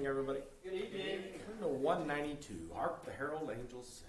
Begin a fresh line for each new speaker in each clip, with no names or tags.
everybody.
Good evening.
Turn to 192. Hark the herald angels sing.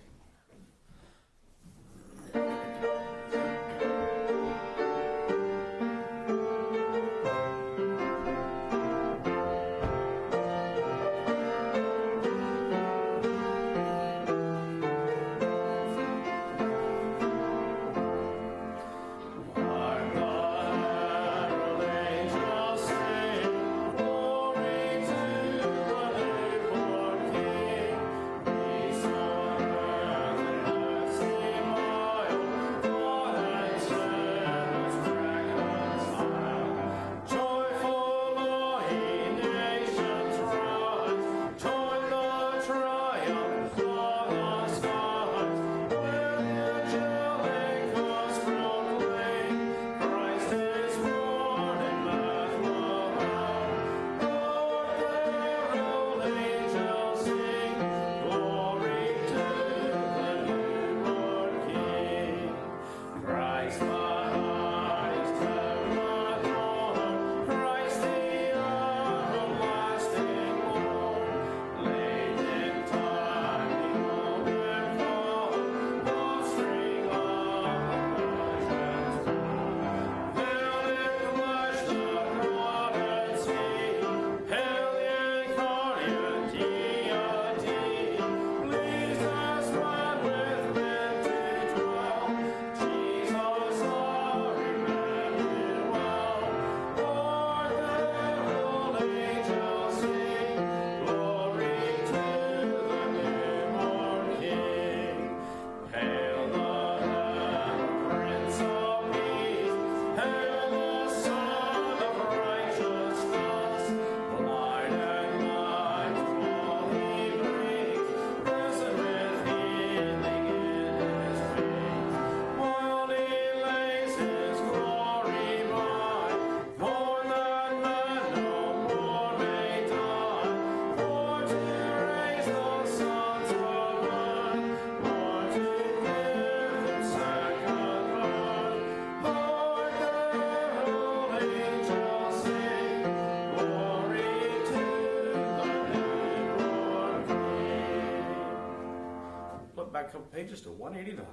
Back a couple pages to 189.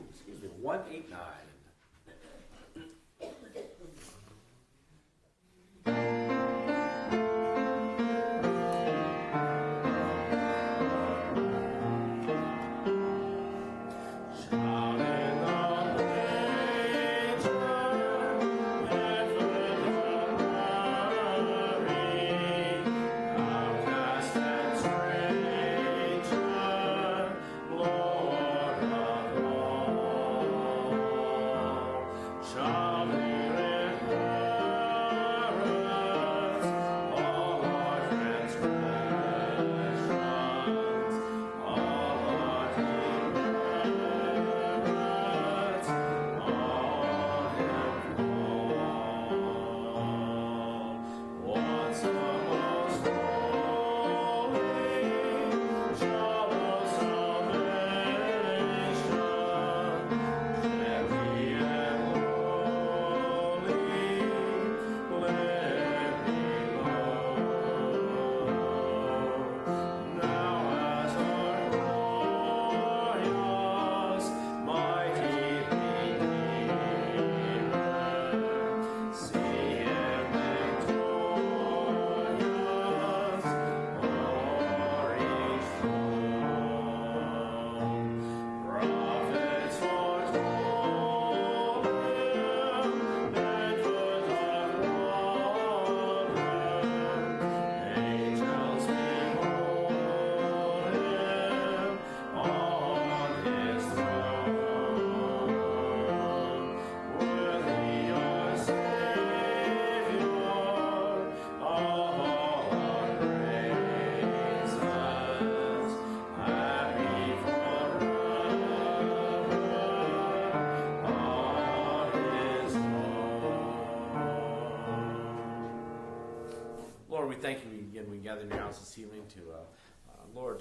Excuse me, 189.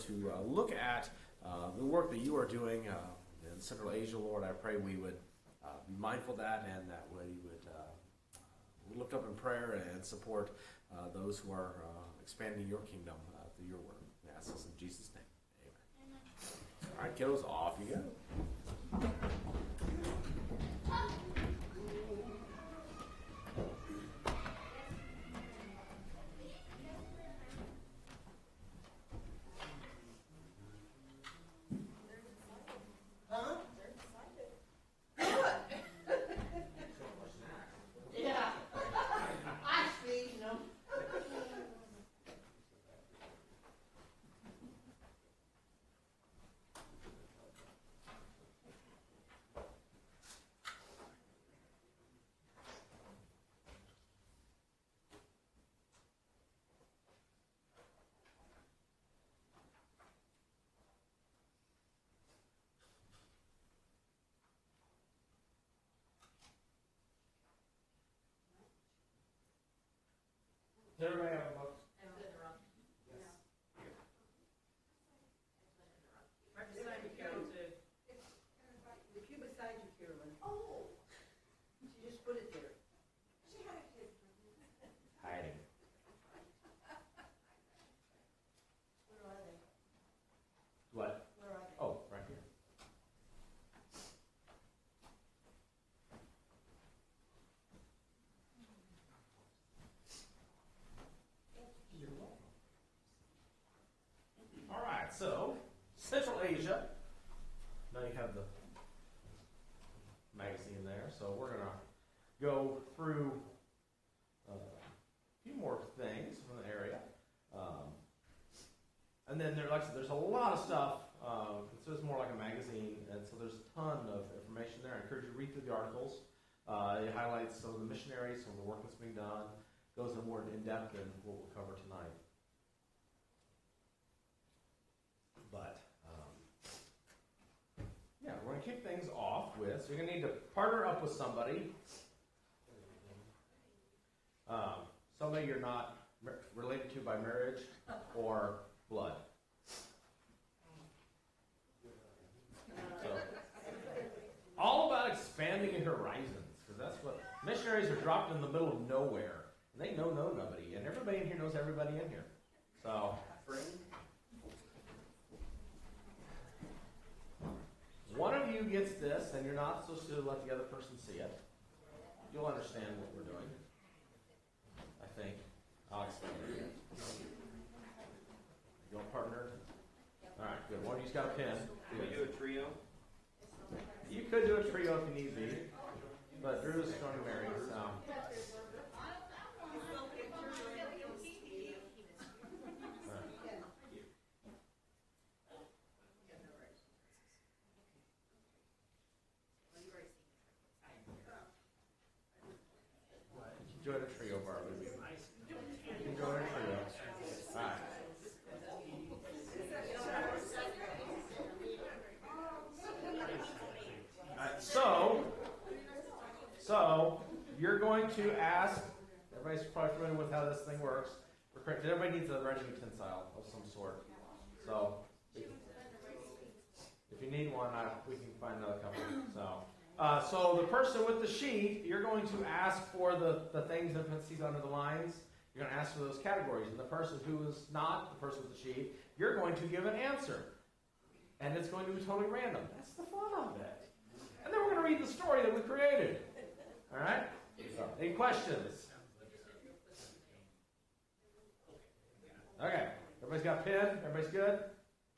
To look at the work that you are doing in Central Asia, Lord. I pray we would be mindful of that, and that we would lift up in prayer and support those who are expanding your kingdom through your word. We ask this in Jesus' name. Amen. All right, kiddos, off you go. Does everybody have a book? Yes.
Right beside you, Carol, too. The pew beside you, Carolyn. Oh. She just put it there. She had it
Hiding.
Where are they?
What?
Where are they?
Oh, right here. You're welcome. All right, so Central Asia. Now you have the magazine there, so we're gonna go through a few more things from the area, and then like I said, there's a lot of stuff. So it's more like a magazine, and so there's a ton of information there. I encourage you to read through the articles. It highlights some of the missionaries, some of the work that's being done, goes in more in depth than what we'll cover tonight. But yeah, we're going to kick things off with, so you're going to need to partner up with somebody. Somebody you're not related to by marriage or blood. So, all about expanding your horizons, because that's what missionaries are dropped in the middle of nowhere, and they know nobody, and everybody in here knows everybody in here. So, one of you gets this, and you're not supposed to let the other person see it. You'll understand what we're doing, I think. I'll explain it. You want partner? All right, good. One of you's got a pen.
Can we do a trio?
You could do a trio if you need be, but Drew's going to marry, so. Enjoy the trio, Barbie. Enjoy the trio. All right. So you're going to ask, everybody's probably familiar with how this thing works. Everybody needs a writing utensil of some sort. So if you need one, we can find another couple. So the person with the sheet, you're going to ask for the things that it sees under the lines. You're going to ask for those categories. And the person who is not the person with the sheet, you're going to give an answer. And it's going to be totally random. That's the fun of it. And then we're going to read the story that we created. All right? So, any questions? Okay. Everybody's got a pen? Everybody's good?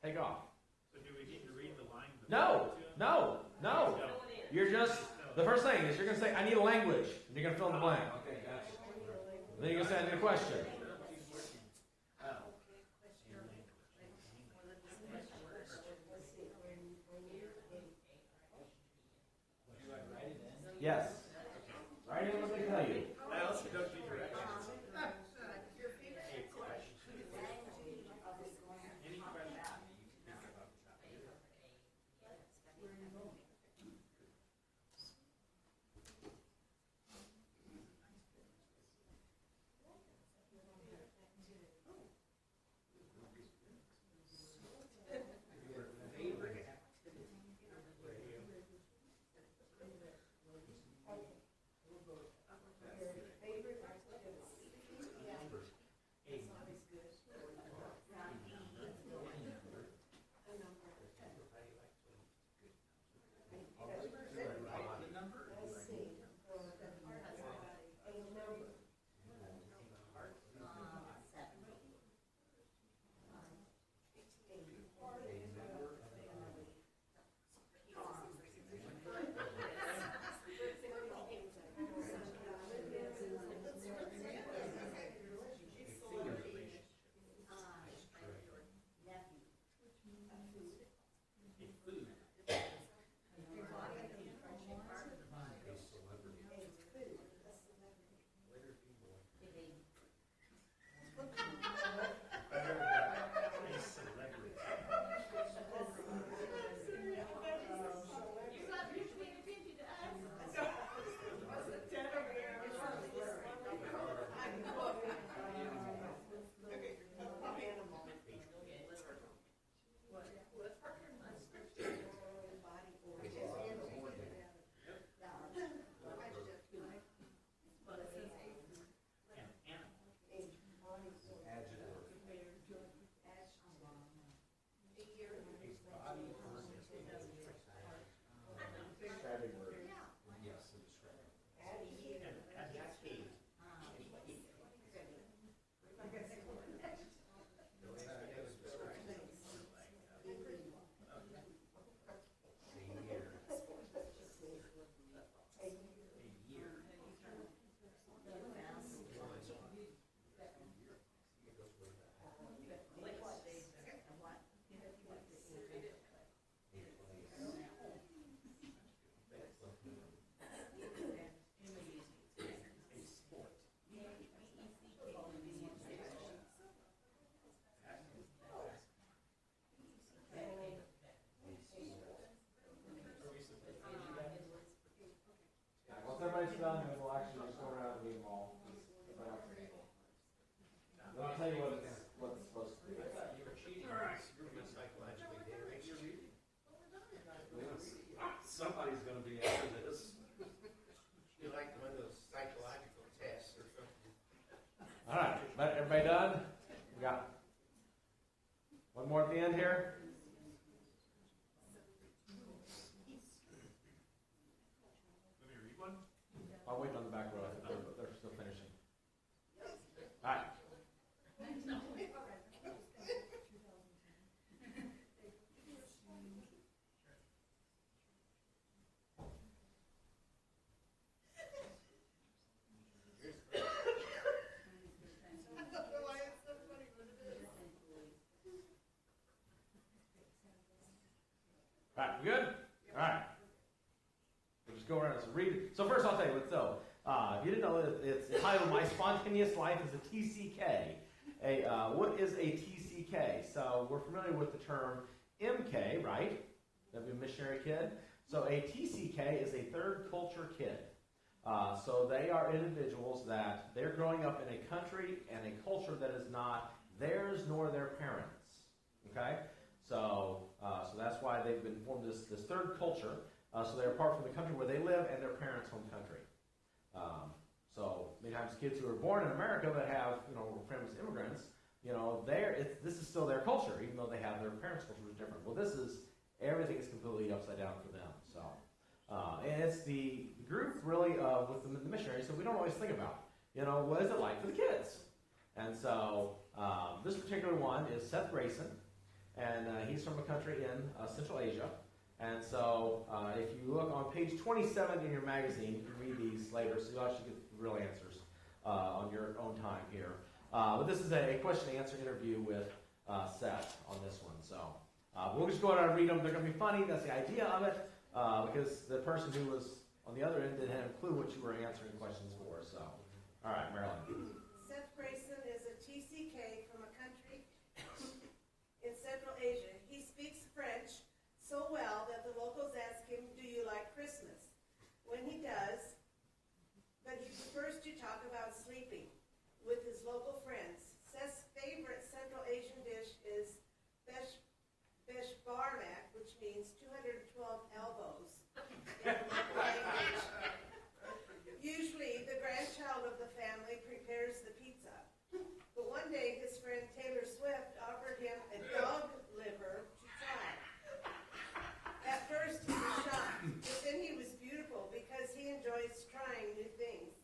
Take off.
So do we need to read the line?
No. You're just, the first thing is you're going to say, I need a language. And you're going to fill in the blank.
Okay, gotcha.
Then you're going to say, I need a question. Yes. Write in what they tell you.
I also don't need directions. Any questions?
answer them, and we'll actually just go around and read them all. Then I'll tell you what it's supposed to be.
You're cheating. All right. You're psychologically damaged. You're reading.
Somebody's going to be after this.
You like one of those psychological tests or something.
All right, everybody done? We got one more at the end here.
Let me read one.
I'll wait on the back row. I think they're still finishing. All right. All right, we good? All right. We'll just go around and read it. So first I'll tell you what, if you didn't know, it's titled My Spontaneous Life is a TCK. What is a TCK? So we're familiar with the term MK, right? That'd be a missionary kid. So a TCK is a third culture kid. So they are individuals that they're growing up in a country and a culture that is not theirs nor their parents. Okay? So that's why they've been formed this third culture. So they're apart from the country where they live and their parents' home country. So many times kids who are born in America but have families immigrants, this is still their culture, even though they have their parents' culture is different. Well, everything is completely upside down for them. So and it's the group really with the missionaries that we don't always think about. What is it like for the kids? And so this particular one is Seth Grayson. And he's from a country in Central Asia. And so if you look on page 27 in your magazine, you can read these later, so you'll actually get the real answers on your own time here. But this is a question and answer interview with Seth on this one. So we'll just go ahead and read them. They're going to be funny. That's the idea of it. Because the person who was on the other end didn't have a clue what you were answering questions for. So, all right, Marilyn.
Seth Grayson is a TCK from a country in Central Asia. He speaks French so well that the locals ask him, "Do you like Christmas?" When he does, but he prefers to talk about sleeping with his local friends. Seth's favorite Central Asian dish is beshbarmak, which means 212 elbows in the local language. Usually, the grandchild of the family prepares the pizza. But one day, his friend Taylor Swift offered him a dog liver to try. At first, he was shocked, but then he was beautiful because he enjoys trying new things.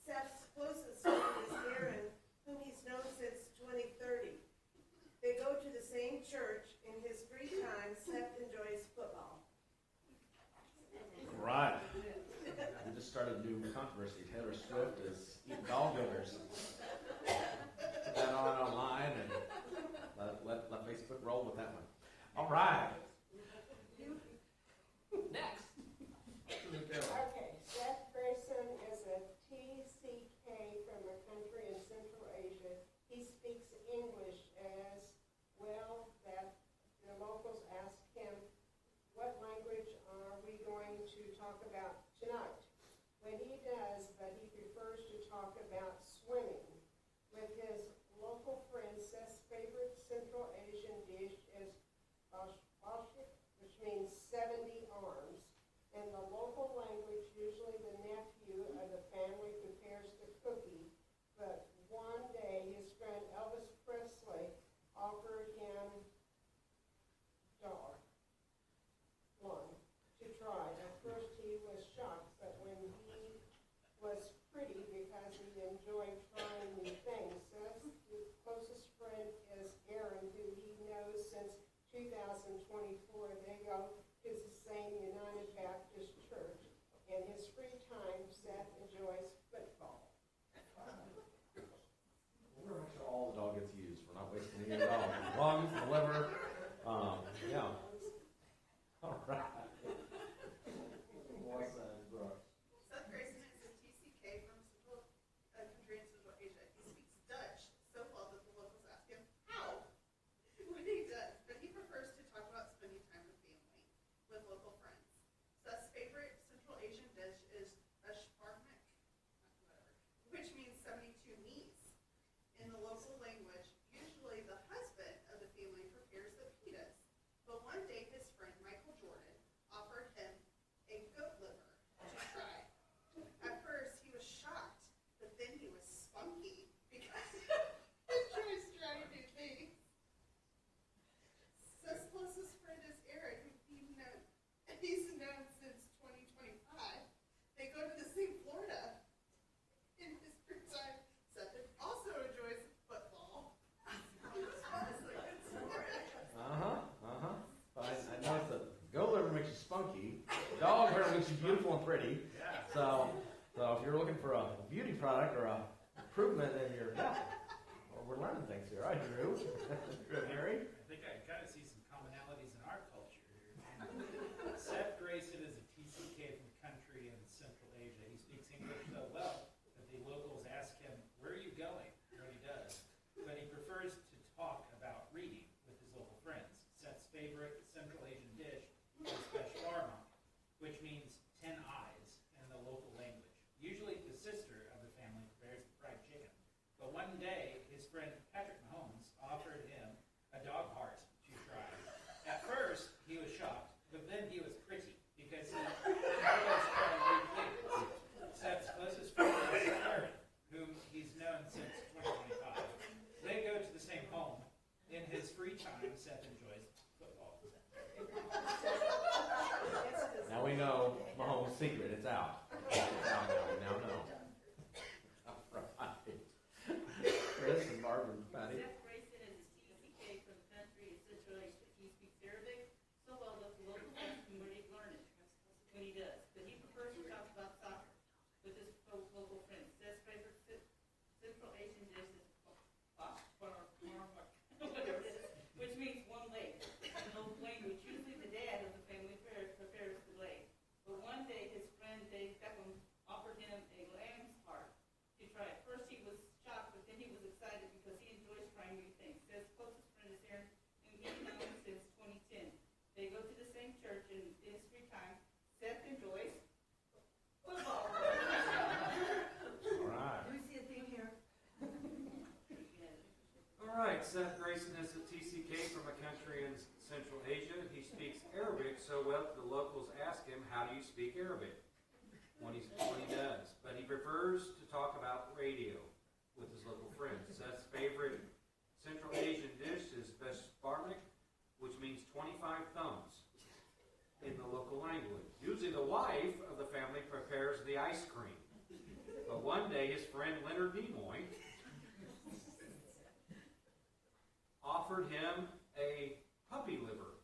Seth's closest friend is Aaron, whom he's known since 2013. They go to the same church. In his free time, Seth enjoys football.
Right. We just started a new controversy. Taylor Swift is eating dog livers. Put that online and let Facebook roll with that one. All right. Next.
Okay, Seth Grayson is a TCK from a country in Central Asia. He speaks English as well that the locals ask him, "What language are we going to talk about tonight?" When he does, but he prefers to talk about swimming. With his local friends, Seth's favorite Central Asian dish is bosh
if you're looking for a beauty product or a improvement in your, well, we're learning things here. Right, Drew? Drew, Harry?
I think I kind of see some commonalities in our culture here. Seth Grayson is a TCK from the country in Central Asia. He speaks English so well that the locals ask him, "Where are you going?" Or he does. But he prefers to talk about reading with his local friends. Seth's favorite Central Asian dish is shawarma, which means 10 eyes in the local language. Usually the sister of the family prepares the fried chicken. But one day, his friend Patrick Mahomes offered him a dog heart to try. At first, he was shocked, but then he was pretty because he was trying new things. Seth's closest friend is Aaron, whom he's known since 2025. They go to the same home. In his free time, Seth enjoys football.
Now we know Mahomes' secret. It's out. Now know. All right. Chris and Barbara and Patty.
Seth Grayson is a TCK from the country in Central Asia. He speaks Arabic so well that the local ask him where he'd learn it when he does. But he prefers to talk about soccer with his local friends. Seth's favorite Central Asian dish is whatever it is, which means one leg. In local language, usually the dad of the family prepares the leg. But one day his friend Dave Beckham offered him a lamb's heart to try it. First he was shocked, but then he was excited because he enjoys trying new things. His closest friend is Aaron, whom he's known since 2010. They go to the same church in his free time. Seth enjoys football.
All right.
Do we see a theme here?
All right, Seth Grayson is a TCK from a country in Central Asia. He speaks Arabic so well that the locals ask him, "How do you speak Arabic?" When he does. But he prefers to talk about radio with his local friends. Seth's favorite Central Asian dish is beshbarmak, which means 25 thumbs in the local language. Usually the wife of the family prepares the ice cream. But one day his friend Leonard Nimoy offered him a puppy liver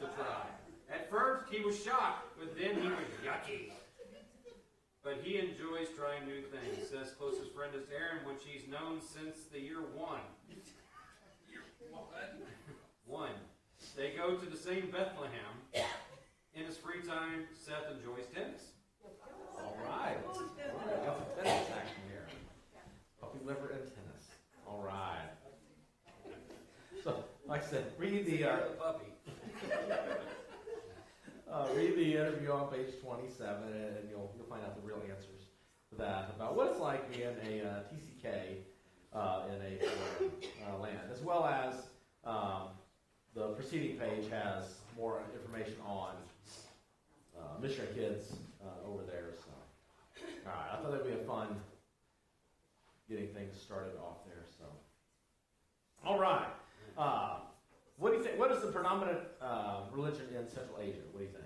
to try. At first he was shocked, but then he was yucky. But he enjoys trying new things. Seth's closest friend is Aaron, which he's known since the year 1. One. They go to the same Bethlehem. In his free time, Seth enjoys tennis.
All right. Got some tennis action here. Puppy liver and tennis. All right. So, like I said, read the
puppy.
read the interview on page 27, and you'll find out the real answers to that about what it's like being a TCK in a foreign land, as well as the preceding page has more information on missionary kids over there. So, all right, I thought that'd be a fun getting things started off there. So, all right. What do you think? What is the predominant religion in Central Asia? What do you think?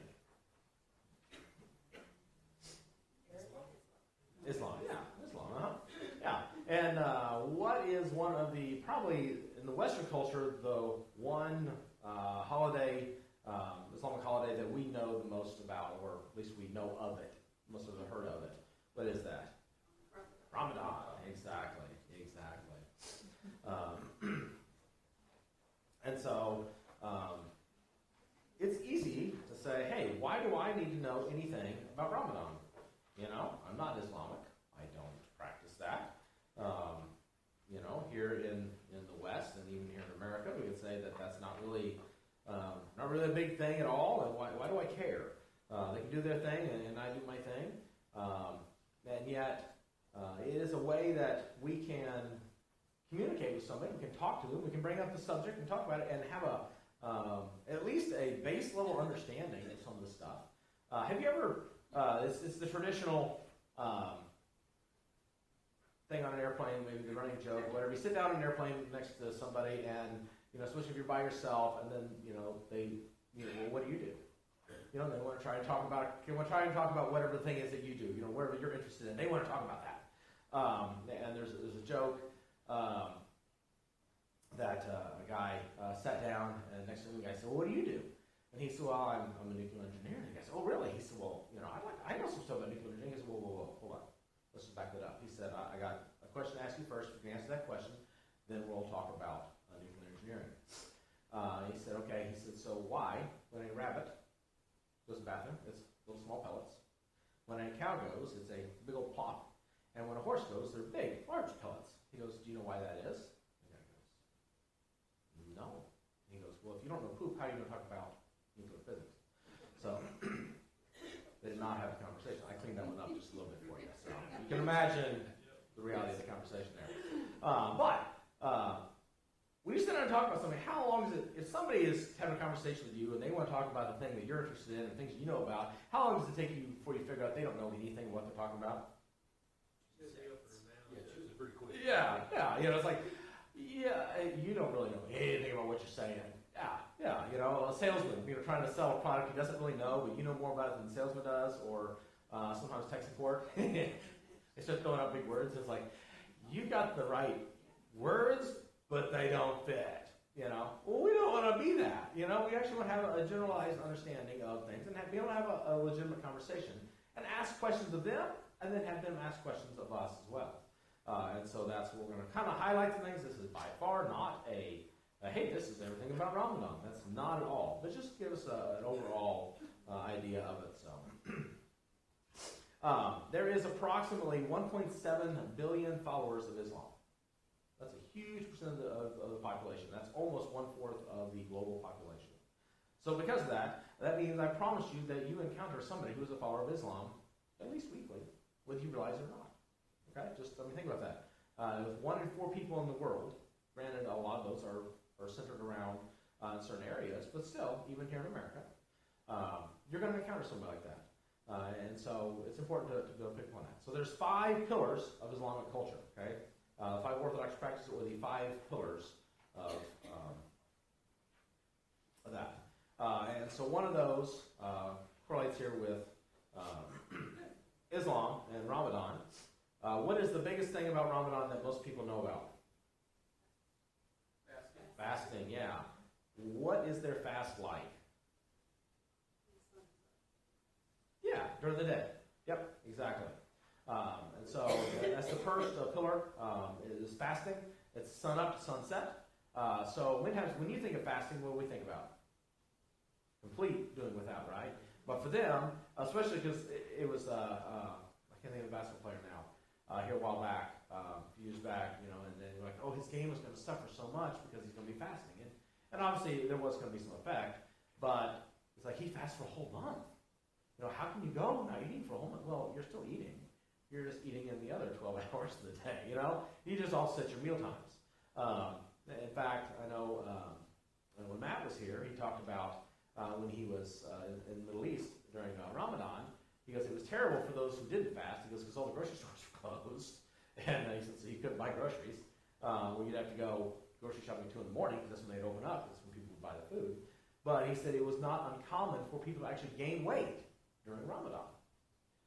Islam. Yeah, Islam. Yeah. And what is one of the, probably in the Western culture, the one holiday, Islamic holiday that we know the most about, or at least we know of it, most of us have heard of it. What is that? Ramadan. Exactly. And so, it's easy to say, hey, why do I need to know anything about Ramadan? You know, I'm not Islamic. I don't practice that. Here in the West and even here in America, we would say that that's not really a big thing at all. And why do I care? They can do their thing, and I do my thing. And yet, it is a way that we can communicate with somebody. We can talk to them. We can bring up the subject and talk about it, and have at least a base level understanding of some of the stuff. Have you ever? It's the traditional thing on an airplane, maybe the running joke, whatever. You sit down on an airplane next to somebody, and especially if you're by yourself, and then they, well, what do you do? They want to try to talk about whatever the thing is that you do. Whatever you're interested in, they want to talk about that. And there's a joke that a guy sat down, and next to him, the guy said, "Well, what do you do?" And he said, "Well, I'm a nuclear engineer." And the guy said, "Oh, really?" He said, "Well, I know some stuff about nuclear engineering." He said, "Whoa, hold on. And when a horse goes, they're big, large pellets. He goes, do you know why that is? The guy goes, no. He goes, well, if you don't know poop, how are you going to talk about nuclear physics? So they did not have a conversation. I cleaned that one up just a little bit for you. So you can imagine the reality of the conversation there. When you sit down and talk about something, how long is it, if somebody is having a conversation with you and they want to talk about the thing that you're interested in and things you know about, how long does it take you before you figure out they don't know anything what they're talking about?
Yeah, choose it pretty quick.
Yeah, it's like, you don't really know anything about what you're saying. Yeah, a salesman, trying to sell a product he doesn't really know, but you know more about it than the salesman does, or sometimes tech support. They start throwing out big words. It's like, you got the right words, but they don't fit. Well, we don't want to be that. We actually want to have a generalized understanding of things and be able to have a legitimate conversation and ask questions of them, and then have them ask questions of us as well. And so that's what we're going to kind of highlight some things. This is by far not hey, this is everything about Ramadan. That's not at all. But just give us an overall idea of it. So there is approximately 1.7 billion followers of Islam. That's a huge percent of the population. That's almost 1/4 of the global population. So because of that, that means I promise you that you encounter somebody who is a follower of Islam at least weekly, whether you realize it or not. Okay, just think about that. With 1 in 4 people in the world, granted a lot of those are centered around certain areas, but still, even here in America, you're going to encounter somebody like that. And so it's important to go pick one out. So there's 5 pillars of Islamic culture, okay? 5 Orthodox practices, or the 5 pillars of that. And so one of those correlates here with Islam and Ramadan. What is the biggest thing about Ramadan that most people know about? Fasting, yeah. What is their fast like? Yeah, during the day. Yep, exactly. And so that's the first pillar is fasting. It's sun up to sunset. So when you think of fasting, what do we think about? Complete doing without, right? But for them, especially because it was, I can't think of the basketball player now, here a while back, a few years back, and then you're like, oh, his game was going to suffer so much because he's going to be fasting. And obviously there was going to be some effect, but it's like he fasted for a whole month. How can you go not eating for a whole month? Well, you're still eating. You're just eating in the other 12 hours of the day, You just offset your meal times. In fact, I know when Matt was here, he talked about when he was in the Middle East during Ramadan. He goes, it was terrible for those who didn't fast. He goes, because all the grocery stores were closed. And he said, so you couldn't buy groceries. You'd have to go grocery shopping 2 in the morning, because that's when they'd open up. That's when people would buy the food. But he said it was not uncommon for people to actually gain weight during Ramadan,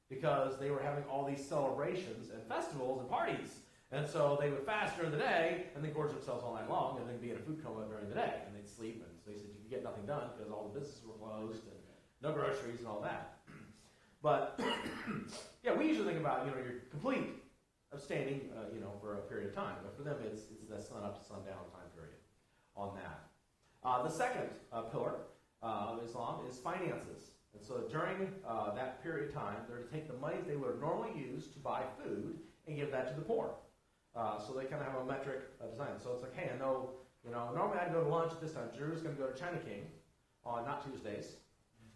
because they were having all these celebrations and festivals and parties. And so they would fast during the day and then gorge themselves all night long and then be in a food coma during the day. And they'd sleep. And so he said you could get nothing done because all the businesses were closed and no groceries and all that. But, yeah, we usually think about, your complete abstaining, for a period of time. But for them, it's that sun up to sundown time period on that. The second pillar of Islam is finances. And so during that period of time, they're to take the money they would normally use to buy food and give that to the poor. So they kind of have a metric design. So it's like, hey, I know, normally I'd go to lunch at this time. Drew's going to go to China King on not Tuesdays,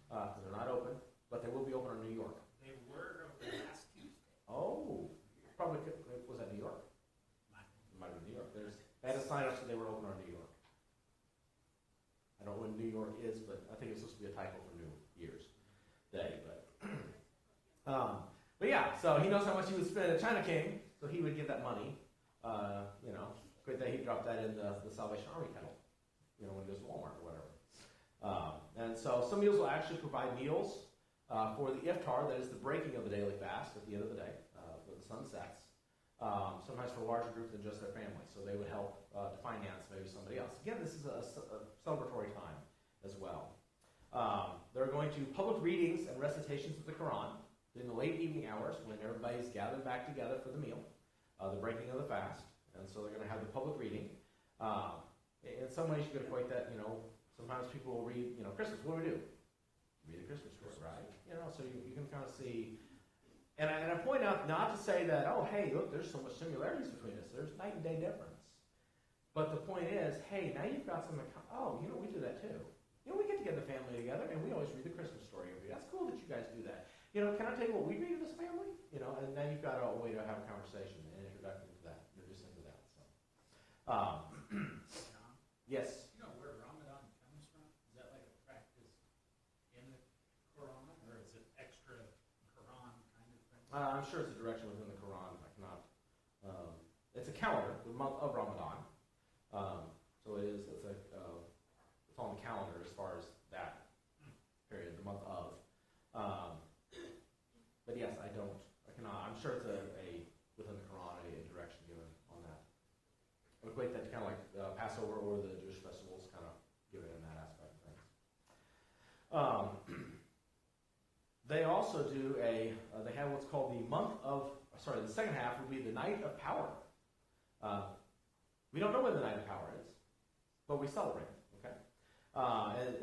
because they're not open, but they will be open in New York.
They were open last Tuesday.
Oh, probably was that New York? It might have been New York. They had a sign up so they were open on New York. I don't know when New York is, but I think it's supposed to be a typo for New Year's Day. But yeah, so he knows how much he would spend at China King, so he would give that money. Great that he dropped that in the Salvation Army kettle, when he goes to Walmart or whatever. And so some meals will actually provide meals for the iftar, that is the breaking of the daily fast at the end of the day, when the sun sets. Sometimes for a larger group than just their family, so they would help to finance maybe somebody else. Again, this is a celebratory time as well. There are going to be public readings and recitations of the Quran in the late evening hours when everybody's gathered back together for the meal, the breaking of the fast. And so they're going to have the public reading. In some ways, you could equate that, sometimes people will read, Christmas. What do we do? Read a Christmas story, right? So you can kind of see And I point out not to say that, oh, hey, look, there's so much similarities between us. There's night and day difference. But the point is, hey, now you've got some, oh, we do that too. We get together, family together, and we always read the Christmas story every year. That's cool that you guys do that. Can I tell you what we read as a family? And now you've got a way to have a conversation and introduce into that. So, yes.
You know where Ramadan comes from? Is that like a practice in the Quran, or is it extra Quran kind of thing?
I'm sure it's a direction within the Quran. I cannot. It's a calendar, the month of Ramadan. So it is. It's on the calendar as far as that period, the month of. But yes, I cannot. I'm sure it's a within the Quran a direction given on that. I would equate that to kind of like Passover or the Jewish festivals, kind of given in that aspect of things. They also do they have what's called the second half would be the Night of Power. We don't know when the Night of Power is, but we celebrate it, okay?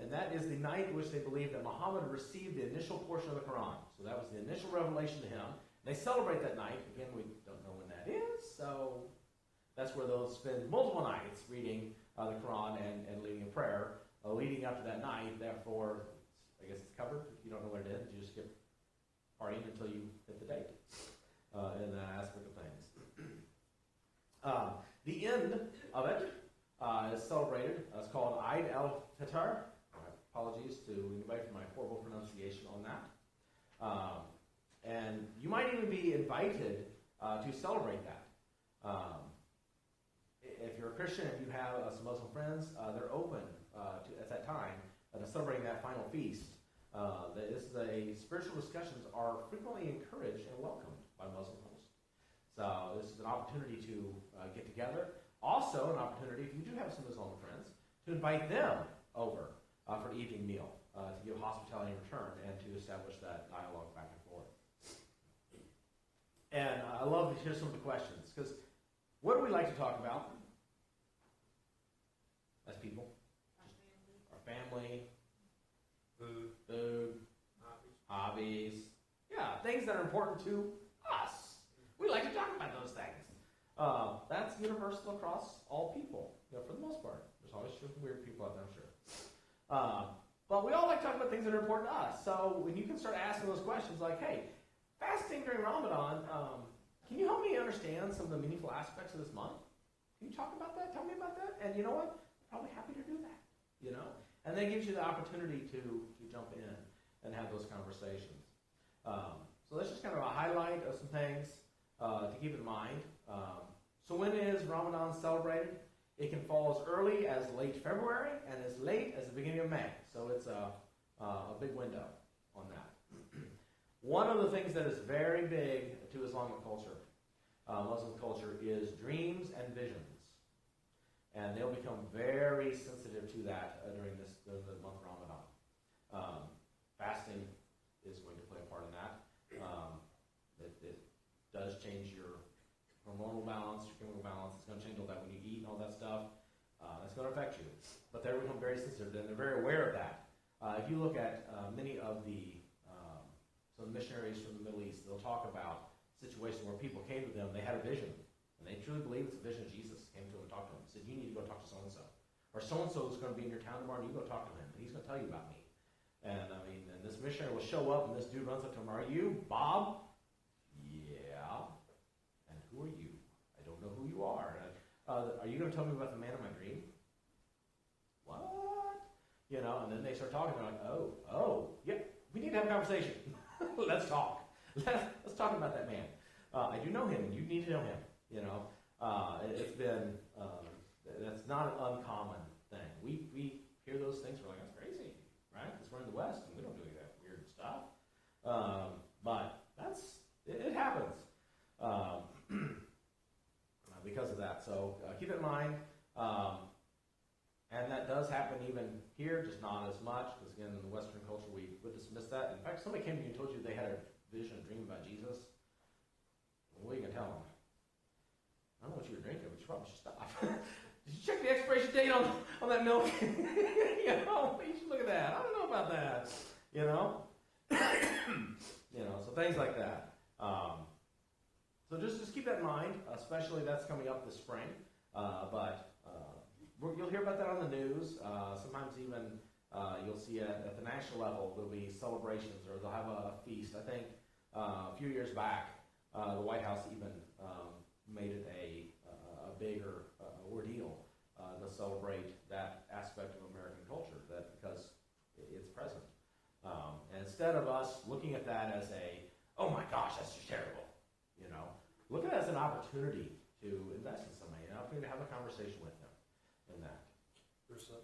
And that is the night in which they believe that Muhammad received the initial portion of the Quran. So that was the initial revelation to him. They celebrate that night. Again, we don't know when that is, so that's where they'll spend multiple nights reading the Quran and leading a prayer leading up to that night. Therefore, I guess it's covered. If you don't know what it is, you just skip partying until you hit the date in that aspect of things. The end of it is celebrated. It's called Eid al-Fitr. Apologies to anybody for my horrible pronunciation on that. And you might even be invited to celebrate that. If you're a Christian, if you have some Muslim friends, they're open at that time to celebrating that final feast. Spiritual discussions are frequently encouraged and welcomed by Muslim hosts. So this is an opportunity to get together. Also an opportunity, if you do have some Muslim friends, to invite them over for an evening meal, to give hospitality in return and to establish that dialogue back and forth. And I love to hear some of the questions, because what do we like to talk about as people? Our family, food, hobbies. Yeah, things that are important to us. We like to talk about those things. That's universal across all people, for the most part. There's always some weird people out there, I'm sure. But we all like talking about things that are important to us. So when you can start asking those questions like, hey, fasting during Ramadan, can you help me understand some of the meaningful aspects of this month? Can you talk about that? Tell me about that? And you know what? I'm probably happy to do that, And that gives you the opportunity to jump in and have those conversations. So that's just kind of a highlight of some things to keep in mind. So when is Ramadan celebrated? It can fall as early as late February and as late as the beginning of May. So it's a big window on that. One of the things that is very big to Islamic culture, Muslim culture, is dreams and visions. And they'll become very sensitive to that during the month of Ramadan. Fasting is going to play a part in that. It does change your hormonal balance, your chemical balance. It's going to change all that when you eat and all that stuff. That's going to affect you. But they become very sensitive, and they're very aware of that. If you look at many of the some missionaries from the Middle East, they'll talk about situations where people came to them, they had a vision, and they truly believe it's a vision of Jesus. Came to them and talked to them, said, you need to go talk to so-and-so. Or so-and-so is going to be in your town tomorrow, and you go talk to him, and he's going to tell you about me. And and this missionary will show up, and this dude runs up to him, are you Bob? Yeah. And who are you? I don't know who you are. Are you going to tell me about the man of my dream? What? And then they start talking, they're like, oh, yeah, we need to have a conversation. Let's talk. Let's talk about that man. I do know him, and you need to know him. It's been, that's not an uncommon thing. We hear those things, we're like, that's crazy, right? Because we're in the West, and we don't do any of that weird stuff. But it happens because of that. So keep it in mind. And that does happen even here, just not as much, because again, in the Western culture, we would dismiss that. In fact, somebody came to you and told you they had a vision, a dream about Jesus. What are you going to tell them? I don't know what you were drinking, but you probably should stop. Did you check the expiration date on that milk? You should look at that. I don't know about that. So things like that. So just keep that in mind, especially that's coming up this spring. You'll hear about that on the news. Sometimes even you'll see at the national level there'll be celebrations or they'll have a feast. I think a few years back the White House even made it a bigger ordeal to celebrate that aspect of American culture, that because it's present. And instead of us looking at that as oh my gosh, that's just terrible, look at it as an opportunity to invest in somebody, an opportunity to have a conversation with them in that.
There's some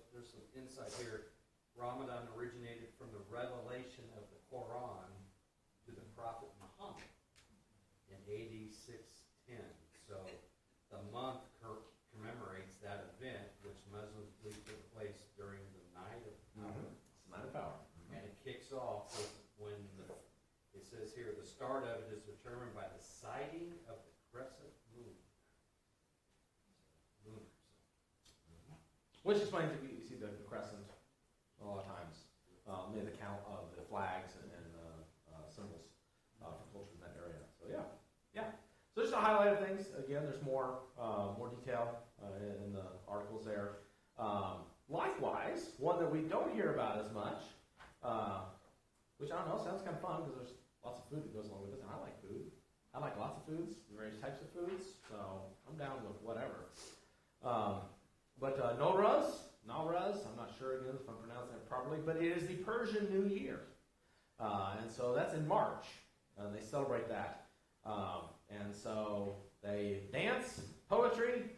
insight here. Ramadan originated from the revelation of the Quran to the Prophet Muhammad in AD 610. So the month commemorates that event, which Muslims believe took place during the night of power.
It's not a power.
And it kicks off when it says here, the start of it is determined by the sighting of the crescent moon.
Which explains that you see the crescent a lot of times, maybe the count of the flags and symbols for culture in that area. So yeah. So just a highlight of things. Again, there's more detail in the articles there. Likewise, one that we don't hear about as much, which I don't know, sounds kind of fun because there's lots of food that goes along with this, and I like food. I like lots of foods, various types of foods, so I'm down with whatever. But Nowruz, I'm not sure again if I'm pronouncing it properly, but it is the Persian New Year. And so that's in March, and they celebrate that. And so they dance, poetry.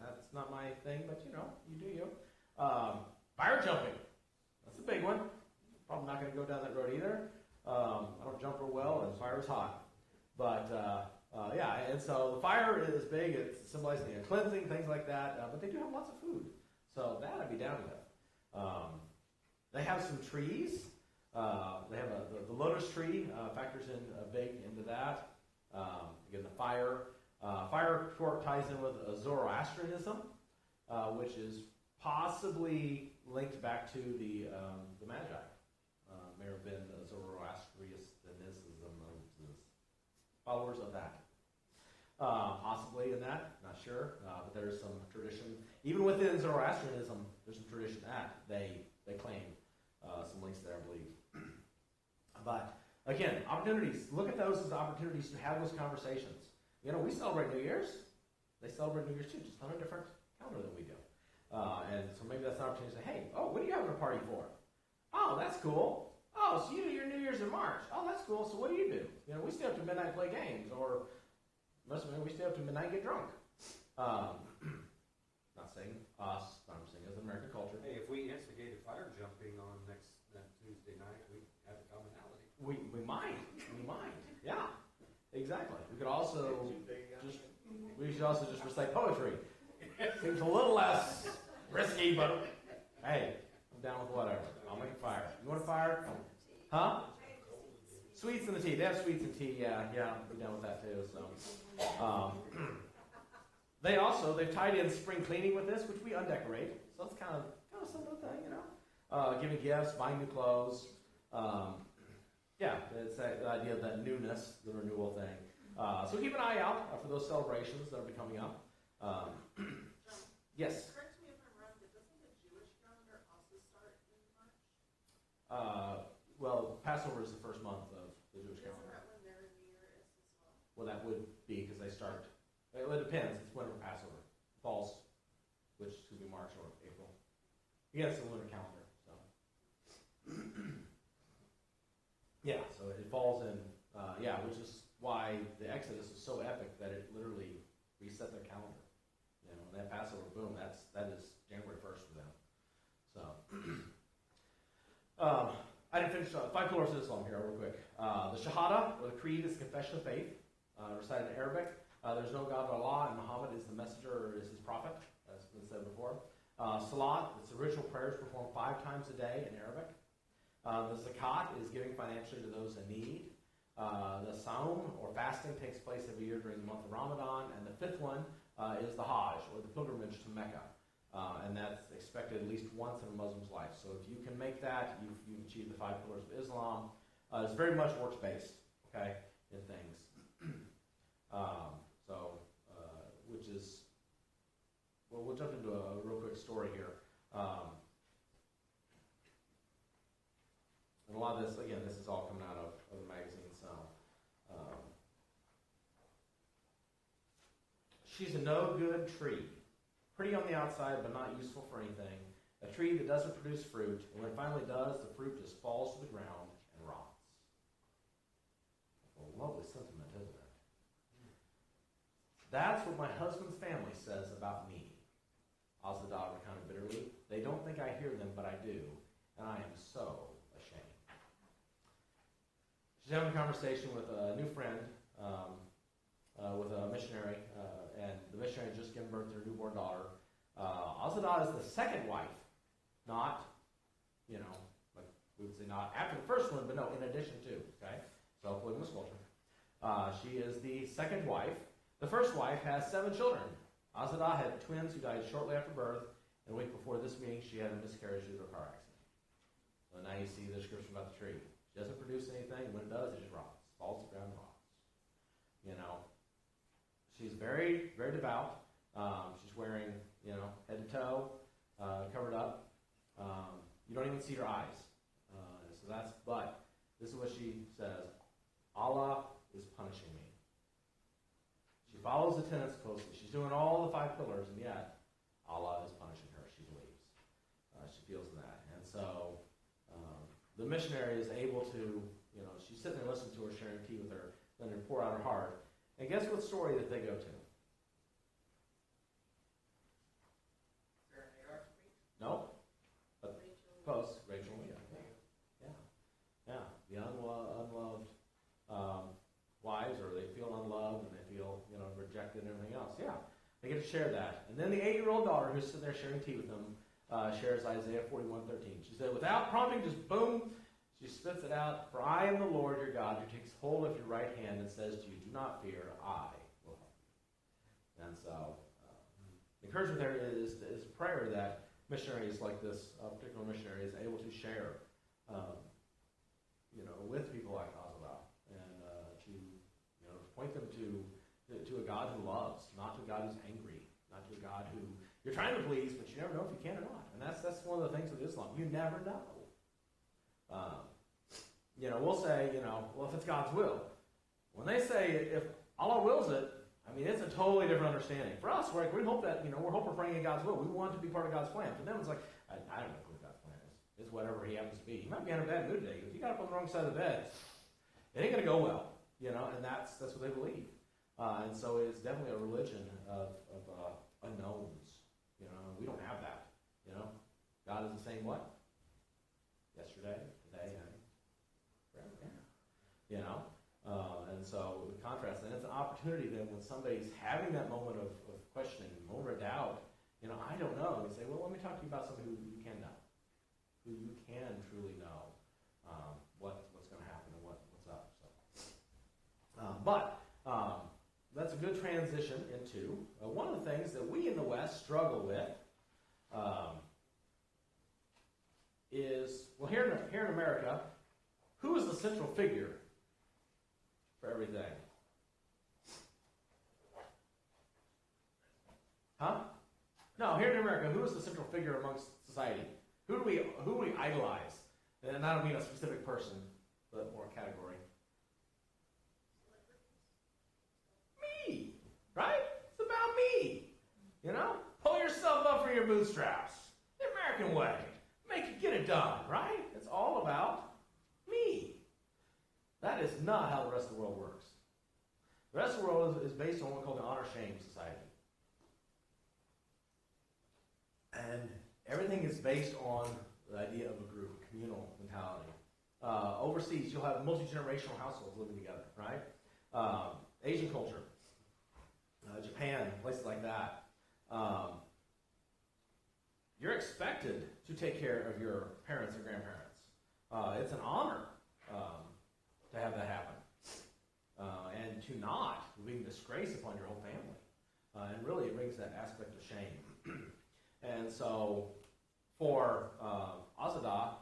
That's not my thing, but you do you. Fire jumping. That's a big one. Probably not going to go down that road either. I don't jump real well, and fire's hot. But and so the fire is big. It's symbolizing cleansing, things like that. But they do have lots of food, so that I'd be down with. They have some trees. They have the lotus tree factors in big into that. Again, the fire. Fire ties in with Zoroastrianism, which is possibly linked back to the Magi. May have been Zoroastrianism, followers of that. Possibly in that, not sure, but there's some tradition. Even within Zoroastrianism, there's some tradition that they claim some links there, I believe. But again, opportunities. Look at those as opportunities to have those conversations. We celebrate New Year's. They celebrate New Year's too, just on a different calendar than we do. And so maybe that's an opportunity to say, hey, what are you having a party for? Oh, that's cool. Oh, so you do your New Year's in March. Oh, that's cool. So what do? We stay up to midnight and play games, or we stay up to midnight and get drunk. Not saying us, I'm saying as American culture.
Hey, if we instigated fire jumping on next Tuesday night, we have a commonality.
We might. Yeah, exactly. We should also just recite poetry. Seems a little less risky, but hey, I'm down with whatever. I'll make a fire. You want a fire? Huh? Sweets in the tea. They have sweets and tea. Yeah, I'll be down with that too. So, they've tied in spring cleaning with this, which we undecorate. So it's kind of a similar thing, giving gifts, buying new clothes. It's that idea of that newness, the renewal thing. So keep an eye out for those celebrations that will be coming up. Yes.
Correct me if I'm wrong, but doesn't the Jewish calendar also start in March?
Passover is the first month of the Jewish calendar.
Isn't that when their New Year is as well?
Well, that would be because they start. It depends. It's whenever Passover falls, which could be March or April. Yeah, it's the lunar calendar. So so it falls in. Which is why the Exodus is so epic that it literally reset their calendar. And that Passover, boom, that is January 1st for them. So I didn't finish 5 pillars of Islam here real quick. The Shahada, or the Creed, is confession of faith, recited in Arabic. There's no God but Allah, and Muhammad is the messenger or is his prophet, as has been said before. Salat, it's the ritual prayers performed 5 times a day in Arabic. The Zakat is giving financially to those in need. The Saum, or fasting, takes place every year during the month of Ramadan. And the 5th one is the Hajj, or the pilgrimage to Mecca. And that's expected at least once in a Muslim's life. So if you can make that, you've achieved the 5 pillars of Islam. It's very much works-based. Okay, in things. Which is, well, we'll jump into a real quick story here. And a lot of this, again, this is all coming out of the magazine. So, she's a no-good tree. Pretty on the outside, but not useful for anything. A tree that doesn't produce fruit, and when it finally does, the fruit just falls to the ground and rots. Well, lovely sentiment, isn't it? That's what my husband's family says about me. Azadeh recounted bitterly. They don't think I hear them, but I do, and I am so ashamed. She's having a conversation with a new friend, with a missionary, and the missionary had just given birth to her newborn daughter. Azadeh is the second wife, not, like we would say not after the first one, but no, in addition to, okay? So, polygamous culture. She is the second wife. The first wife has 7 children. Azadeh had twins who died shortly after birth, and a week before this meeting, she had a miscarriage due to a car accident. So now you see the description about the tree. She doesn't produce anything. When it does, it just rots. Falls to the ground and rots. She's very, very devout. She's wearing, head to toe, covered up. You don't even see her eyes. But this is what she says. Allah is punishing me. She follows the tenets closely. She's doing all the 5 pillars, and yet Allah is punishing her. She believes. She feels that. And so the missionary is able to, she's sitting there listening to her, sharing tea with her, letting her pour out her heart. And guess what story that they go to? No? But close. Rachel, yeah. The unloved wives, or they feel unloved and they feel, rejected and everything else. Yeah, they get to share that. And then the 8-year-old daughter who's sitting there sharing tea with them shares Isaiah 41:13. She said, without prompting, just boom, she spits it out. For I am the Lord your God who takes hold of your right hand and says to you, do not fear, I will help you. And so, encouragement there is a prayer that missionaries like this particular missionary is able to share, with people like Azadeh, and to point them to a God who loves, not to a God who's angry, not to a God who you're trying to please, but you never know if you can or not. And that's one of the things with Islam. You never know. We'll say, well, if it's God's will. When they say if Allah wills it, it's a totally different understanding. For us, we hope that, we're praying in God's will. We want to be part of God's plan. For them, it's like, I don't know what God's plan is. It's whatever He happens to be. He might be in a bad mood today. If you got up on the wrong side of the bed, it ain't going to go well. And that's what they believe. And so it's definitely a religion of unknowns. We don't have that. God is the same what? Yesterday, today, and forever. Yeah. And so the contrast, and it's an opportunity then when somebody's having that moment of questioning, moment of doubt, I don't know. We say, well, let me talk to you about somebody who you can know, who you can truly know what's going to happen and what's up. So, that's a good transition into one of the things that we in the West struggle with is, well, here in America, who is the central figure for everything? Huh? No, here in America, who is the central figure amongst society? Who do we idolize? And I don't mean a specific person, but more a category. Me, right? It's about me. Pull yourself up from your bootstraps. The American way. Get it done, right? It's all about me. That is not how the rest of the world works. The rest of the world is based on what we call the honor-shame society. And everything is based on the idea of a group, communal mentality. Overseas, you'll have multi-generational households living together, right? Asian culture, Japan, places like that. You're expected to take care of your parents and grandparents. It's an honor to have that happen. And to not would be a disgrace upon your whole family. And really it brings that aspect of shame. And so for Azadeh,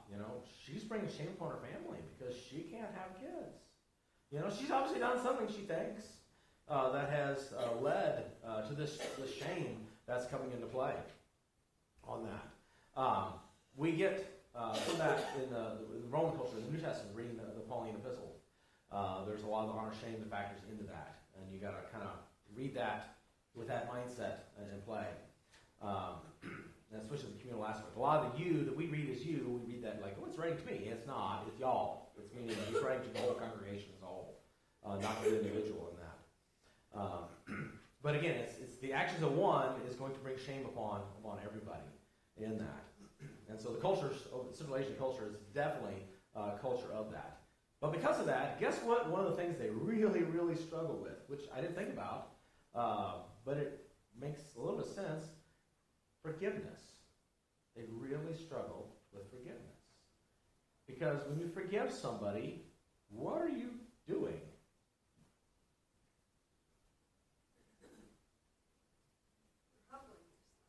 she's bringing shame upon her family because she can't have kids. She's obviously done something she thinks that has led to this shame that's coming into play on that. We get from that in the Roman culture, in the New Testament, reading the Pauline epistles. There's a lot of honor, shame that factors into that, and you got to kind of read that with that mindset in play. And especially the communal aspect. A lot of the you that we read as you, we read that like, oh, it's writing to me. It's not. It's y'all. It's meaning he's writing to the whole congregation as a whole, not the individual in that. But again, it's the actions of one is going to bring shame upon everybody in that. And so the Central Asian culture is definitely a culture of that. But because of that, guess what? One of the things they really, really struggle with, which I didn't think about, but it makes a little bit of sense, forgiveness. They really struggle with forgiveness. Because when you forgive somebody, what are you doing?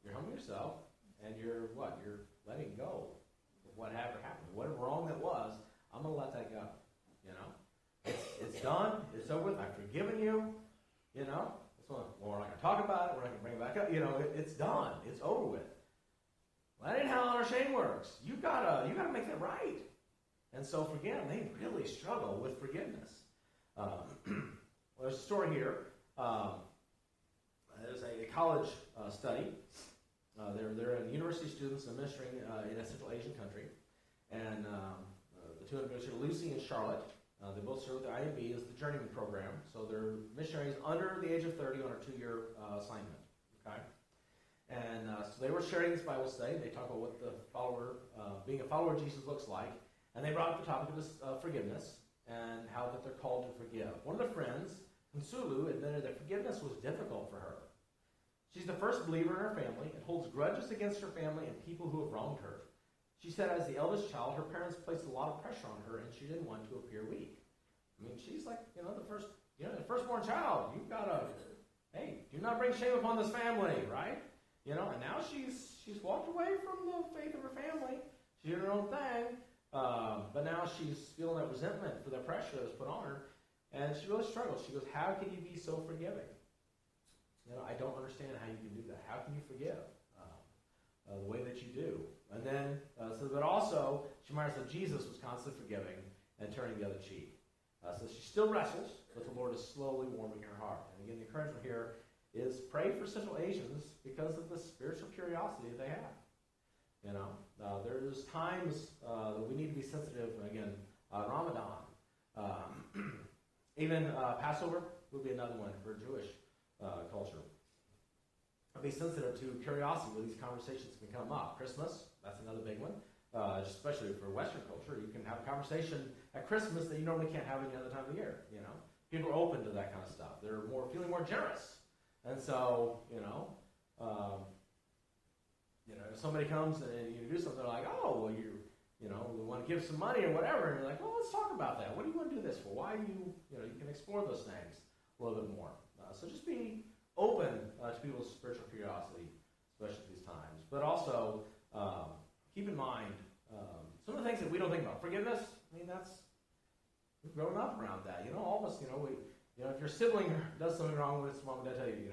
You're humbling yourself, and you're what? You're letting go of whatever happened. Whatever wrong that was, I'm going to let that go. It's done. It's over with. I've forgiven you. Well, we're not going to talk about it. We're not going to bring it back up. It's done. It's over with. Well, that ain't how honor shame works. You gotta make that right. And so for them, they really struggle with forgiveness. Well, there's a story here. There's a college study. They're university students administering in a Central Asian country, and the two individuals, Lucy and Charlotte, they both serve with the IMB as the journeyman program. So they're missionaries under the age of 30 on a 2-year assignment. Okay. And so they were sharing this Bible study. They talk about what the being a follower of Jesus looks like. And they brought up the topic of forgiveness and how that they're called to forgive. One of their friends, Sulu, admitted that forgiveness was difficult for her. She's the first believer in her family and holds grudges against her family and people who have wronged her. She said as the eldest child, her parents placed a lot of pressure on her and she didn't want to appear weak. I mean, she's like, the firstborn child. You've got to, hey, do not bring shame upon this family, right? And now she's walked away from the faith of her family. She did her own thing, but now she's feeling that resentment for the pressure that was put on her, and she really struggles. She goes, how can you be so forgiving? I don't understand how you can do that. How can you forgive the way that you do? And then, but also, she reminds us that Jesus was constantly forgiving and turning the other cheek. So she still wrestles, but the Lord is slowly warming her heart. And again, the encouragement here is pray for Central Asians because of the spiritual curiosity that they have. There's times that we need to be sensitive. Again, Ramadan, even Passover would be another one for Jewish culture. Be sensitive to curiosity where these conversations can come up. Christmas, that's another big one. Especially for Western culture, you can have a conversation at Christmas that you normally can't have any other time of the year. People are open to that kind of stuff. They're feeling more generous. And so, if somebody comes and you do something, they're like, oh, well, we want to give some money or whatever. And you're like, well, let's talk about that. What do you want to do this for? Why do you can explore those things a little bit more. So just be open to people's spiritual curiosity, especially at these times. But also, keep in mind some of the things that we don't think about. Forgiveness, we've grown up around that. All of us, if your sibling does something wrong with mom and dad tell you,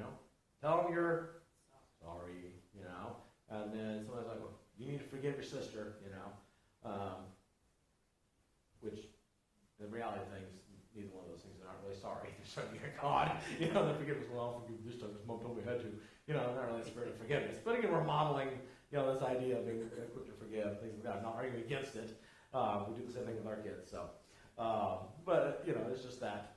tell them you're sorry, and then somebody's like, well, you need to forgive your sister, which in reality of things, neither one of those things are not really sorry. They're sorry to God, they forgive us, well, I'll forgive this time because mom told me I had to, not really a spirit of forgiveness. But again, we're modeling, this idea of being quick to forgive, things like that. I'm not arguing against it. We do the same thing with our kids, so. But, it's just that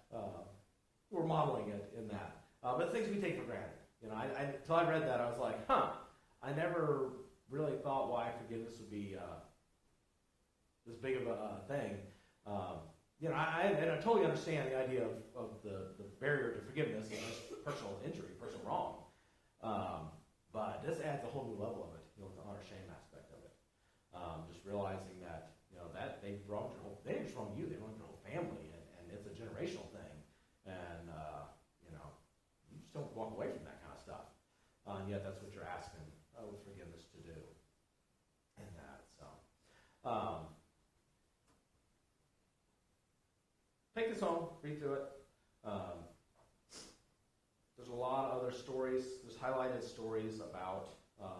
we're modeling it in that. But things we take for granted. Until I read that, I was like, I never really thought why forgiveness would be this big of a thing. I totally understand the idea of the barrier to forgiveness is just personal injury, personal wrong. But this adds a whole new level of it, the honor shame aspect of it. Just realizing that, that they wronged they didn't just wrong you, they wronged your whole family, and it's a generational thing. And, you just don't walk away from that kind of stuff. And yet that's what you're asking with forgiveness to do in that. So, take take this home, read through it. There's a lot of other stories. There's highlighted stories about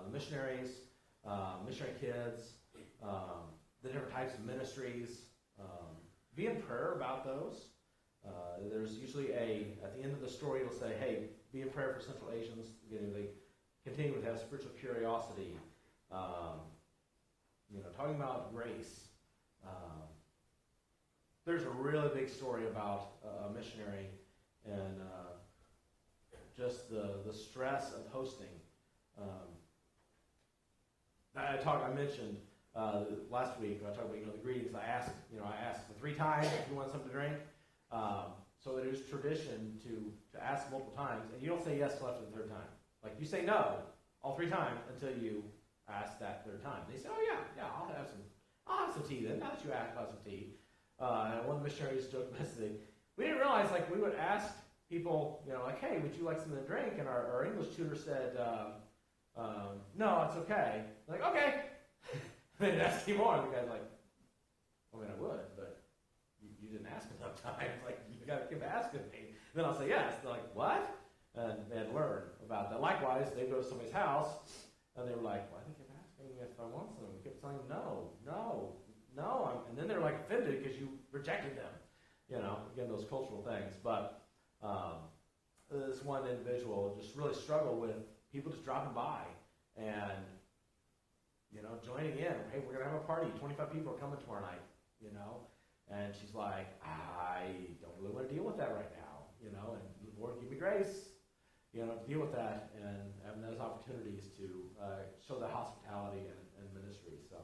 the missionaries, missionary kids, the different types of ministries. Be in prayer about those. There's usually at the end of the story, it'll say, hey, be in prayer for Central Asians. Again, they continue to have spiritual curiosity. Talking about grace. There's a really big story about a missionary and just the stress of hosting. I mentioned last week when I talked about the greetings. I asked the 3 times if you want something to drink. So it is tradition to ask multiple times, and you don't say yes till after the 3rd time. Like you say no all 3 times until you ask that 3rd time. They say, oh yeah, I'll have some tea then. Now that you asked about some tea. And one of the missionaries joked yesterday, we didn't realize we would ask people, hey, would you like something to drink? And our English tutor said, no, it's okay. Like, okay. Then ask him more. And the guy's like, I mean, I would, but you didn't ask enough times. Like, you got to keep asking me. Then I'll say yes. They're like, what? And they had learned about that. Likewise, they go to somebody's house, and they were like, why do they keep asking me if I want something? We kept telling them, no. And then they're offended because you rejected them. Again, those cultural things. But this one individual just really struggled with people just dropping by and, joining in. Hey, we're going to have a party. 25 people are coming tomorrow night, And she's like, I don't really want to deal with that right now, and Lord, give me grace, to deal with that and having those opportunities to show that hospitality and ministry. So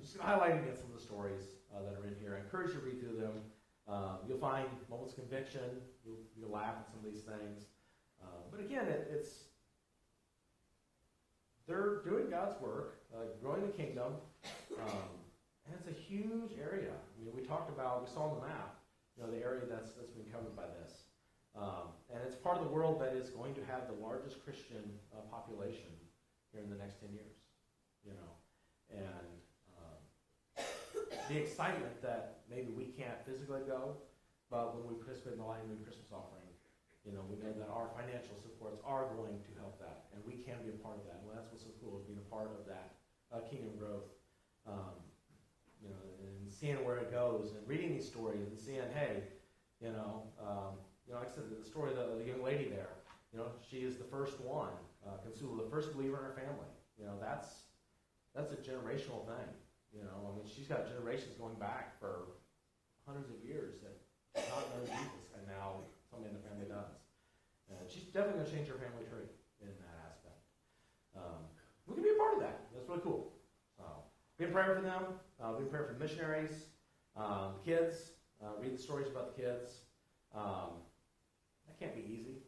just highlighting again some of the stories that are in here. I encourage you to read through them. You'll find moments of conviction. You'll laugh at some of these things. But again, they're doing God's work, growing the kingdom, and it's a huge area. We saw on the map, the area that's been covered by this. And it's part of the world that is going to have the largest Christian population here in the next 10 years. And the excitement that maybe we can't physically go, but when we participate in the Light and Moon Christmas offering, we know that our financial supports are going to help that, and we can be a part of that. And that's what's so cool, is being a part of that kingdom growth. And seeing where it goes, and reading these stories, and seeing, hey, like I said, the story of the young lady there. She is the first one, the first believer in her family. That's a generational thing. She's got generations going back for hundreds of years that not know Jesus, and now somebody in the family does. And she's definitely going to change her family tree in that aspect. We can be a part of that. That's really cool. So, be in prayer for them. Be in prayer for the missionaries, the kids. Read the stories about the kids. That can't be easy.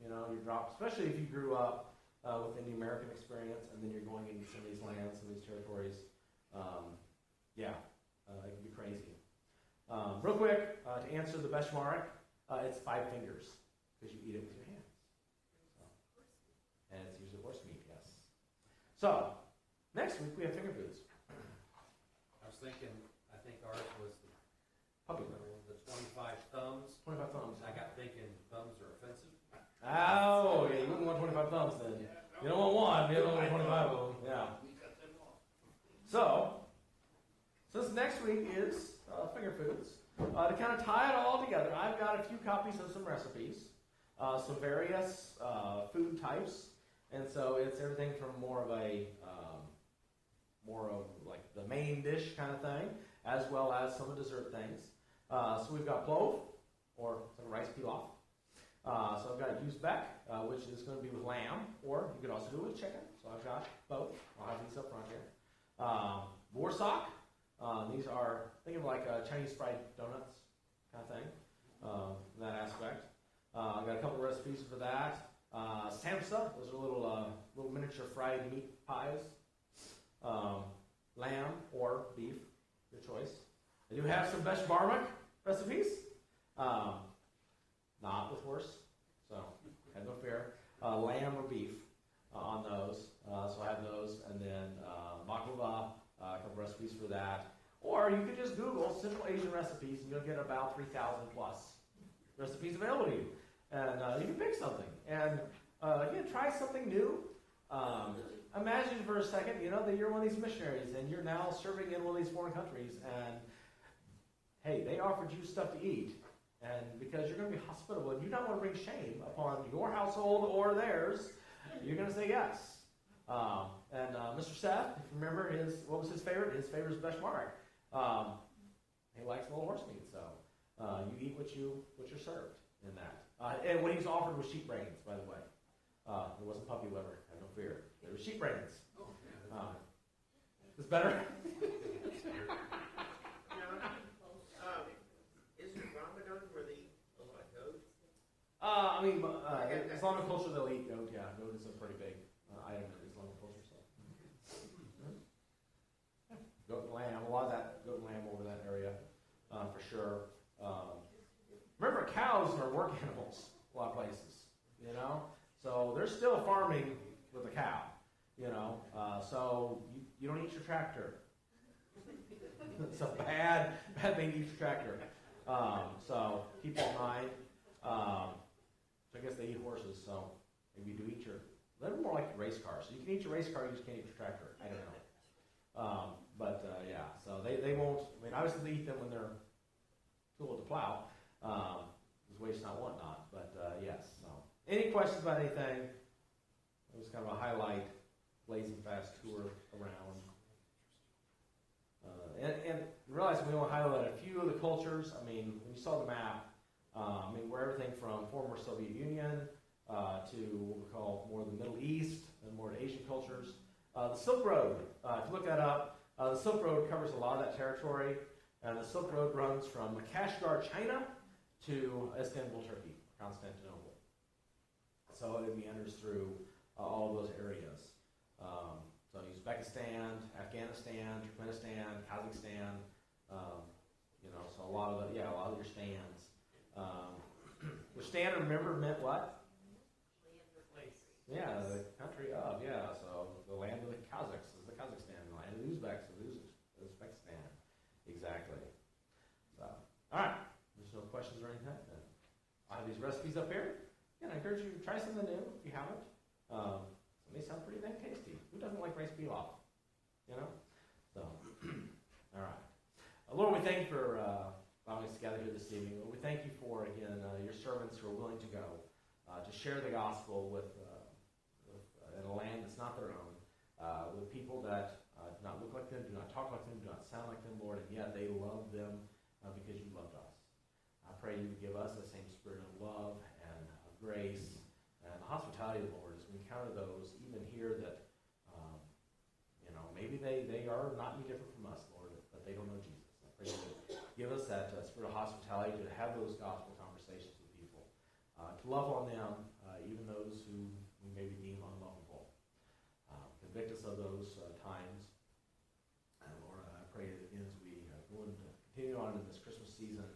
You drop, especially if you grew up within the American experience, and then you're going into some of these lands, some of these territories. It can be crazy. Real quick, to answer the Beshmark, it's 5 fingers, because you eat it with your hands. So, and it's usually horse meat, yes. So, next week we have finger foods.
I was thinking, I think ours was
Puppy
the 25 thumbs.
25 thumbs.
I got thinking thumbs are offensive.
Oh, yeah, you wouldn't want 25 thumbs then. You don't want one, you don't want 25 of them. Yeah. So, since next week is finger foods, to kind of tie it all together, I've got a few copies of some recipes, some various food types, and so it's everything from more of like the main dish kind of thing, as well as some of the dessert things. So we've got plov, or some rice pilaf. So I've got uzbek, which is going to be with lamb, or you could also do it with chicken. So I've got both. I'll have these up front here. Borsak. These are, think of like Chinese fried donuts kind of thing, in that aspect. I've got a couple of recipes for that. Samsa, those are little miniature fried meat pies. Lamb or beef, your choice. I do have some beshbarmak recipes. Not with horse, so have no fear. Lamb or beef on those. So I have those, and then baklava, a couple recipes for that. Or Or you can just Google Central Asian recipes and you'll get about 3,000 plus recipes available to you. And you can pick something. And again, try something new. Imagine for a second, that you're one of these missionaries and you're now serving in one of these foreign countries. And hey, they offered you stuff to eat. And because you're going to be hospitable and you don't want to bring shame upon your household or theirs, you're going to say yes. And Mr. Seth, if you remember, what was his favorite? His favorite is Beshmark. He likes little horse meat, so you eat what you're served in that. And what he was offered was sheep brains, by the way. It wasn't puppy liver, have no fear. It was sheep brains. It's better?
Isn't Ramadan where they eat a lot of goats?
Islamic culture, they'll eat goat, yeah. Goat is a pretty big item in Islamic culture, so. Goat and lamb, a lot of that goat and lamb over that area, for sure. Remember, cows are work animals a lot of places, So they're still farming with a cow, So you don't eat your tractor. It's a bad thing to eat your tractor. So keep that in mind. So I guess they eat horses, so maybe you do eat they're more like race cars. So you can eat your race car, you just can't eat your tractor. I don't know. So they won't, obviously they eat them when they're too old to plow. There's waste not, want not. But yes, so. Any questions about anything? It was kind of a highlight, blazing fast tour around. And realize we want to highlight a few of the cultures. When you saw the map, we're everything from former Soviet Union to what we call more the Middle East and more Asian cultures. The Silk Road, if you look that up, the Silk Road covers a lot of that territory. And the Silk Road runs from Kashgar, China to Istanbul, Turkey, Constantinople. So it meanders through all of those areas. So Uzbekistan, Afghanistan, Turkmenistan, Kazakhstan, so a lot of your stands. Which stand, remember, meant what? Yeah, the country of, so the land of the Kazakhs is the Kazakhstan, the land of the Uzbeks is Uzbekistan. Exactly. So, all right. There's no questions or anything. I have these recipes up here. I encourage you to try something new if you haven't. They sound pretty dang tasty. Who doesn't like rice pilaf? So, all right. Lord, we thank you for allowing us to gather here this evening. Lord, we thank you for, again, your servants who are willing to go to share the gospel with in a land that's not their own, with people that do not look like them, do not talk like them, do not sound like them, Lord, and yet they love them because you loved us. I pray you would give us the same spirit of love and grace and hospitality, Lord, as we encounter those, even here that, maybe they are not any different from us, Lord, but they don't know Jesus. I pray you would give us that spirit of hospitality to have those gospel conversations with people, to love on them, even those who we maybe deem unlovable. Convict us of those times. And Lord, I pray that again as we go into continue on in this Christmas season,